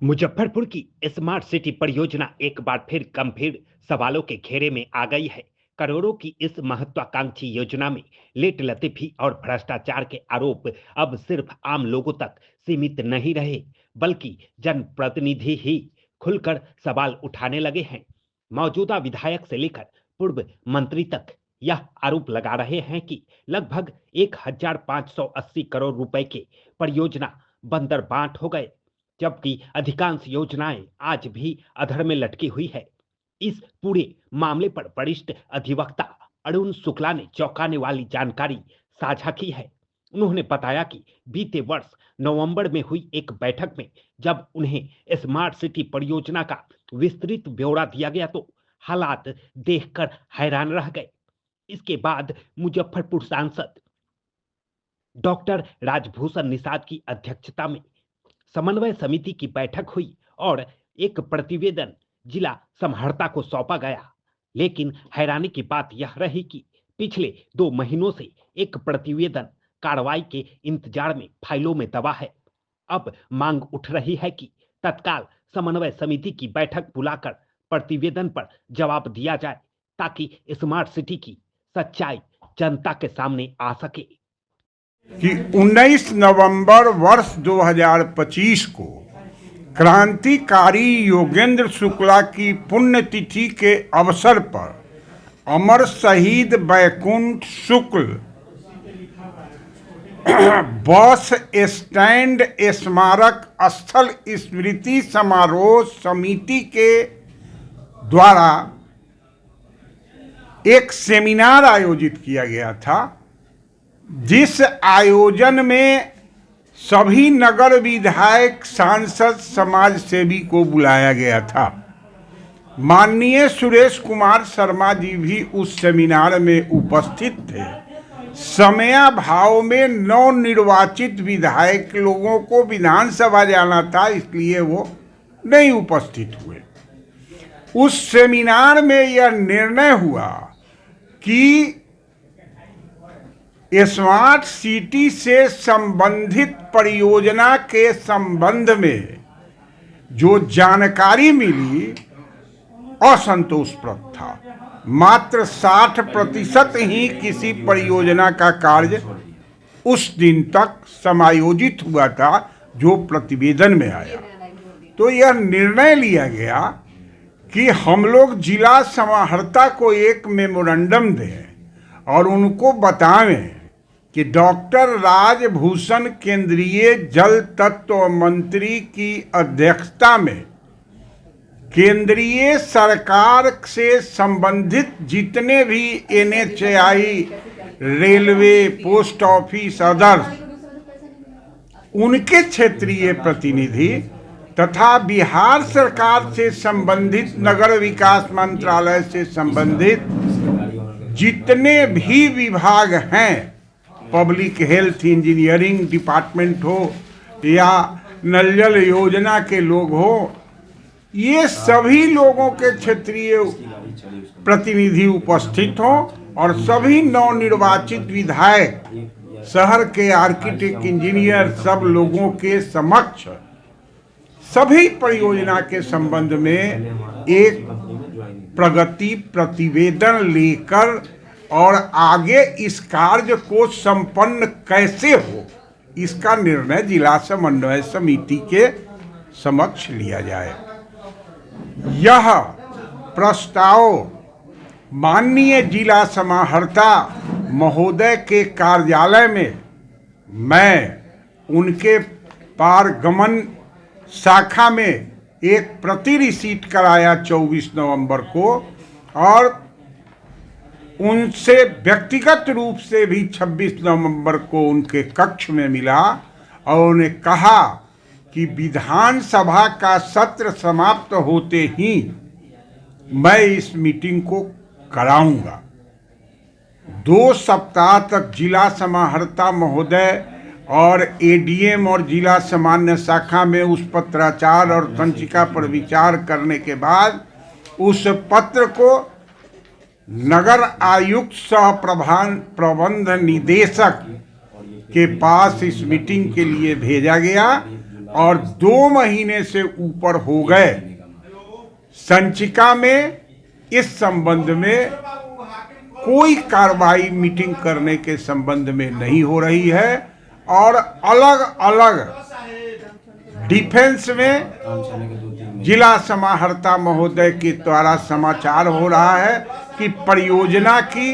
मुजफ्फरपुर की smart city परियोजना एक बार फिर गंभीर सवालों के घेरे में आ गई है। करोड़ों की इस महत्वाकांक्षी योजना में लेट लतीफी और भ्रष्टाचार के आरोप अब सिर्फ आम लोगों तक सीमित नहीं रहे, बल्कि जनप्रतिनिधि ही खुलकर सवाल उठाने लगे हैं। मौजूदा विधायक से लेकर पूर्व मंत्री तक यह आरोप लगा रहे हैं कि लगभग 1580 करोड़ रुपए के परियोजना बंदरबाट हो गए, जबकि अधिकांश योजनाएं आज भी अधर में लटकी हुई है। इस पूरे मामले पर वरिष्ठ अधिवक्ता अरुण शुक्ला ने चौंकाने वाली जानकारी साझा की है। उन्होंने बताया कि बीते वर्ष नवंबर में हुई एक बैठक में जब उन्हें स्मार्ट सिटी परियोजना का विस्तृत ब्यौरा दिया गया तो हालात देखकर हैरान रह गए। इसके बाद मुजफ्फरपुर सांसद डॉक्टर राजभूषण निषाद की अध्यक्षता में समन्वय समिति की बैठक हुई और एक प्रतिवेदन जिला समाहर्ता को सौंपा गया। लेकिन हैरानी की बात यह रही कि पिछले 2 महीनों से एक प्रतिवेदन कार्रवाई के इंतजार में फाइलों में दबा है। अब मांग उठ रही है कि तत्काल समन्वय समिति की बैठक बुलाकर प्रतिवेदन पर जवाब दिया जाए, ताकि स्मार्ट सिटी की सच्चाई जनता के सामने आ सके। कि 19 नवंबर वर्ष 2025 को क्रांतिकारी योगेंद्र शुक्ला की पुण्यतिथि के अवसर पर अमर शहीद बैकुंठ शुक्ल बस स्टैंड स्मारक स्थल स्मृति समारोह समिति के द्वारा एक सेमिनार आयोजित किया गया था, जिस आयोजन में सभी नगर विधायक, सांसद, समाज सेवी को बुलाया गया था। माननीय सुरेश कुमार शर्मा जी भी उस सेमिनार में उपस्थित थे। समयाभाव में नवनिर्वाचित विधायक लोगों को विधानसभा जाना था, इसलिए वो नहीं उपस्थित हुए। उस सेमिनार में यह निर्णय हुआ कि स्मार्ट सिटी से संबंधित परियोजना के संबंध में जो जानकारी मिली असंतोषप्रद था। मात्र 60% ही किसी परियोजना का कार्य उस दिन तक समायोजित हुआ था जो प्रतिवेदन में आया। तो यह निर्णय लिया गया कि हम लोग जिला समाहर्ता को एक मेमोरेंडम दें और उनको बताएं कि डॉक्टर राजभूषण केंद्रीय जल तत्व मंत्री की अध्यक्षता में केंद्रीय सरकार से संबंधित जितने भी NHAI, railway, post office, others, उनके क्षेत्रीय प्रतिनिधि तथा बिहार सरकार से संबंधित नगर विकास मंत्रालय से संबंधित जितने भी विभाग हैं, पब्लिक हेल्थ इंजीनियरिंग डिपार्टमेंट हो या नल जल योजना के लोग हो, ये सभी लोगों के क्षेत्रीय प्रतिनिधि उपस्थित हो और सभी नवनिर्वाचित विधायक, शहर के आर्किटेक्ट, इंजीनियर, सब लोगों के समक्ष सभी परियोजना के संबंध में एक प्रगति प्रतिवेदन लेकर और आगे इस कार्य को संपन्न कैसे हो, इसका निर्णय जिला समन्वय समिति के समक्ष लिया जाए। यह प्रस्ताव माननीय जिला समाहर्ता महोदय के कार्यालय में मैं उनके पारगमन शाखा में एक प्रति रिसीट कराया 24 नवंबर को, और उनसे व्यक्तिगत रूप से भी 26 नवंबर को उनके कक्ष में मिला और उन्हें कहा कि विधानसभा का सत्र समाप्त होते ही मैं इस मीटिंग को कराऊंगा। 2 सप्ताह तक जिला समाहर्ता महोदय और ADM और जिला सामान्य शाखा में उस पत्राचार और संचिका पर विचार करने के बाद उस पत्र को नगर आयुक्त सह प्रबंध निदेशक के पास इस मीटिंग के लिए भेजा गया और 2 महीने से ऊपर हो गए। संचिका में इस संबंध में कोई कार्रवाई मीटिंग करने के संबंध में नहीं हो रही है और अलग अलग डिफेंस में जिला समाहर्ता महोदय के द्वारा समाचार हो रहा है कि परियोजना की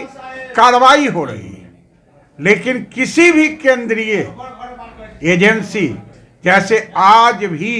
कार्रवाई हो रही है, लेकिन किसी भी केंद्रीय एजेंसी, जैसे आज भी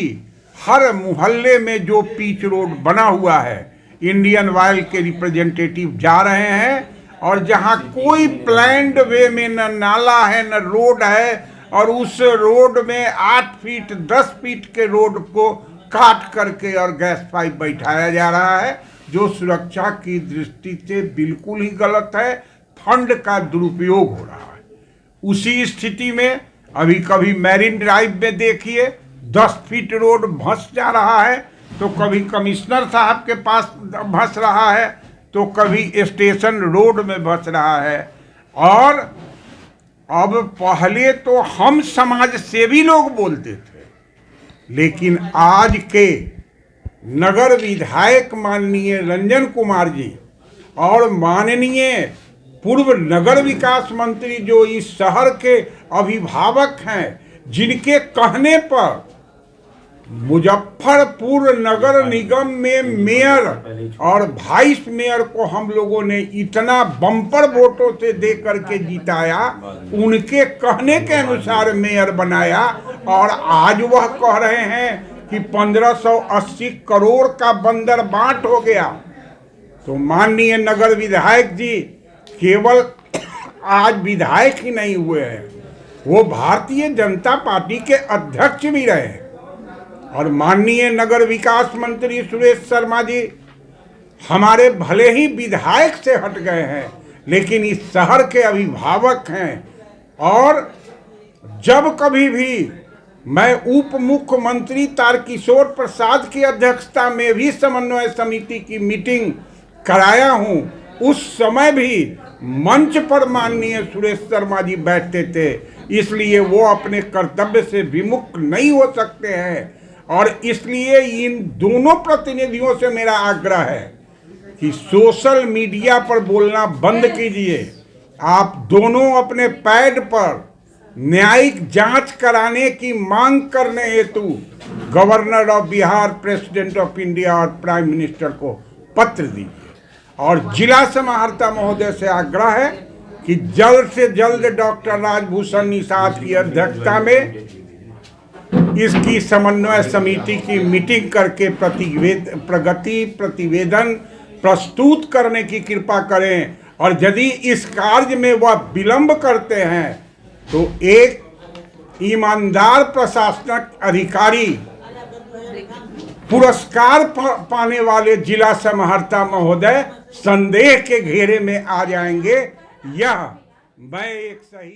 हर मोहल्ले में जो पिच रोड बना हुआ है, इंडियन ऑयल के रिप्रेजेंटेटिव जा रहे हैं और जहां कोई प्लान्ड वे में न नाला है न रोड है और उस रोड में 8 फीट 10 फीट के रोड को काट करके और गैस पाइप बैठाया जा रहा है, जो सुरक्षा की दृष्टि से बिल्कुल ही गलत है। फंड का दुरुपयोग हो रहा है। उसी स्थिति में अभी कभी मैरिन ड्राइव में देखिए 10 फीट रोड धंस जा रहा है, तो कभी कमिश्नर साहब के पास धंस रहा है, तो कभी स्टेशन रोड में धंस रहा है। और अब पहले तो हम समाज सेवी लोग बोलते थे, लेकिन आज के नगर विधायक माननीय रंजन कुमार जी और माननीय पूर्व नगर विकास मंत्री जो इस शहर के अभिभावक हैं, जिनके कहने पर मुजफ्फरपुर नगर निगम में मेयर और वाइस मेयर को हम लोगों ने इतना बम्पर वोटों से दे करके जिताया, उनके कहने के अनुसार मेयर बनाया और आज वह कह रहे हैं कि 1580 करोड़ का बंदर बांट हो गया। तो माननीय नगर विधायक जी केवल आज विधायक ही नहीं हुए हैं, वो भारतीय जनता पार्टी के अध्यक्ष भी रहे हैं। और माननीय नगर विकास मंत्री सुरेश शर्मा जी हमारे भले ही विधायक से हट गए हैं, लेकिन इस शहर के अभिभावक हैं। और जब कभी भी मैं उप मुख्यमंत्री तारकिशोर प्रसाद की अध्यक्षता में भी समन्वय समिति की मीटिंग कराया हूं, उस समय भी मंच पर माननीय सुरेश शर्मा जी बैठते थे, इसलिए वो अपने कर्तव्य से विमुख नहीं हो सकते हैं। और इसलिए इन दोनों प्रतिनिधियों से मेरा आग्रह है कि सोशल मीडिया पर बोलना बंद कीजिए। आप दोनों अपने पैड पर न्यायिक जांच कराने की मांग करने हेतु governor of Bihar, president of India और प्राइम मिनिस्टर को पत्र दीजिए। और जिला समाहर्ता महोदय से आग्रह है कि जल्द से जल्द डॉक्टर राजभूषण निषाद की अध्यक्षता में इसकी समन्वय समिति की मीटिंग करके प्रगति प्रतिवेदन प्रस्तुत करने की कृपा करें। और यदि इस कार्य में वह विलंब करते हैं तो एक ईमानदार प्रशासनिक अधिकारी पुरस्कार पाने वाले जिला समाहर्ता महोदय संदेह के घेरे में आ जाएंगे। यह मैं एक सही